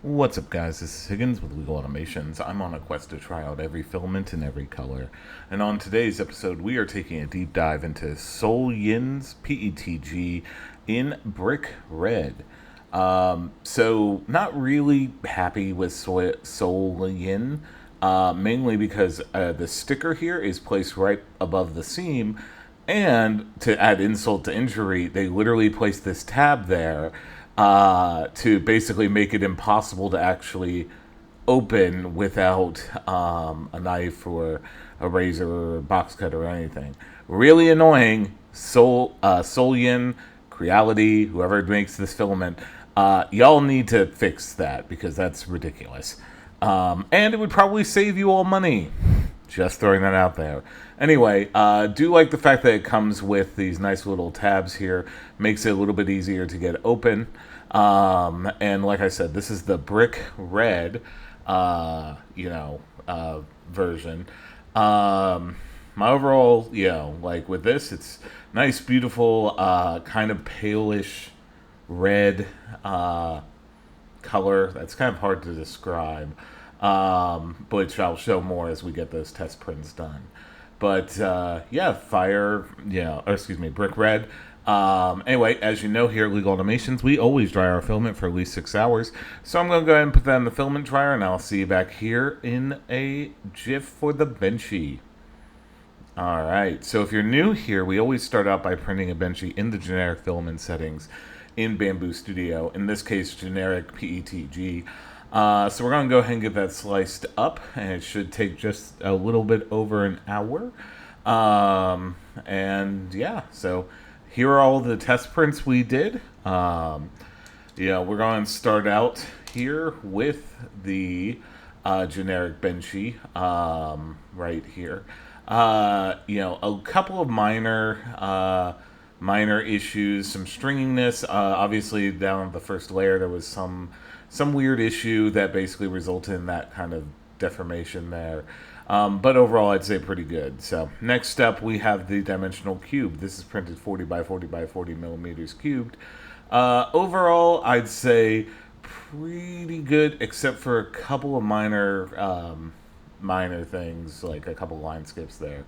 What's up, guys? This is Higgins with Legal Automations. I'm on a quest to try out every filament in every color. And on today's episode, we are taking a deep dive into SOLEYIN's PETG in brick red. So not really happy with SOLEYIN, mainly because the sticker here is placed right above the seam. And to add insult to injury, they literally placed this tab there to basically make it impossible to actually open without a knife or a razor or a box cutter or anything. Really annoying. SOLEYIN, Creality, whoever makes this filament, y'all need to fix that because that's ridiculous. And it would probably save you all money. Just throwing that out there. Anyway, do like the fact that it comes with these nice little tabs here. Makes it a little bit easier to get open. And like I said, this is the brick red, version. My overall, like with this, it's nice, beautiful, kind of palish red color. That's kind of hard to describe. Which I'll show more as we get those test prints done. But brick red. Anyway, as you know here at Legal Automations, we always dry our filament for at least 6 hours. So I'm going to go ahead and put that in the filament dryer, and I'll see you back here in a jiff for the benchy. Alright, so if you're new here, we always start out by printing a benchy in the generic filament settings in Bamboo Studio. In this case, generic PETG. So we're going to go ahead and get that sliced up, and it should take just a little bit over an hour. So here are all the test prints we did. We're going to start out here with the generic benchy right here. A couple of minor issues, some stringiness. Obviously, down the first layer, there was some weird issue that basically resulted in that kind of deformation there. But overall, I'd say pretty good. So next up, we have the dimensional cube. This is printed 40 by 40 by 40 millimeters cubed. Overall, I'd say pretty good, except for a couple of minor things, like a couple line skips there.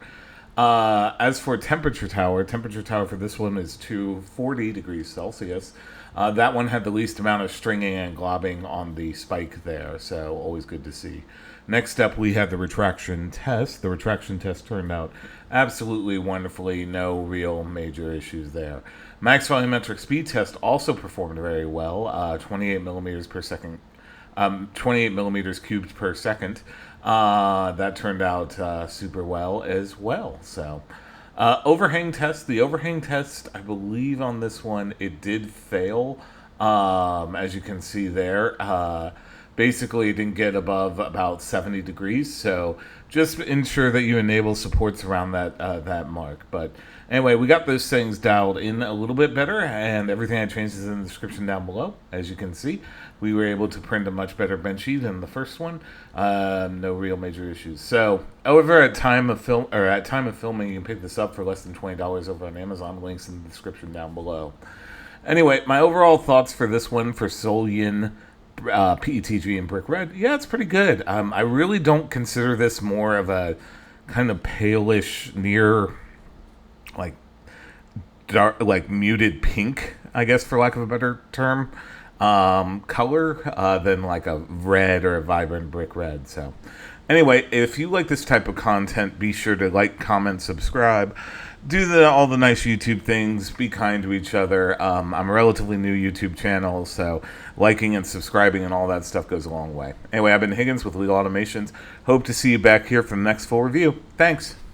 As for temperature tower for this one is 240 degrees Celsius. That one had the least amount of stringing and globbing on the spike there, so always good to see. Next up, we have the retraction test. The retraction test turned out absolutely wonderfully. No real major issues there. Max volumetric speed test also performed very well. 28 millimeters per second. 28 millimeters cubed per second. That turned out super well as well. So, overhang test. The overhang test, I believe on this one, it did fail. As you can see there. Basically, it didn't get above about 70 degrees, so just ensure that you enable supports around that mark. But anyway, we got those things dialed in a little bit better, and everything I changed is in the description down below. As you can see, we were able to print a much better benchy than the first one. No real major issues. So, however, at time of filming, you can pick this up for less than $20 over on Amazon. Links in the description down below. Anyway, my overall thoughts for this one for SOLEYIN PETG in brick red, it's pretty good. I really don't consider this more of a kind of palish, near like dark, like muted pink, I guess, for lack of a better term, color than like a red or a vibrant brick red. So anyway, if you like this type of content, be sure to like, comment, subscribe. Do all the nice YouTube things. Be kind to each other. I'm a relatively new YouTube channel, so liking and subscribing and all that stuff goes a long way. Anyway, I've been Higgins with Legal Automations. Hope to see you back here for the next full review. Thanks.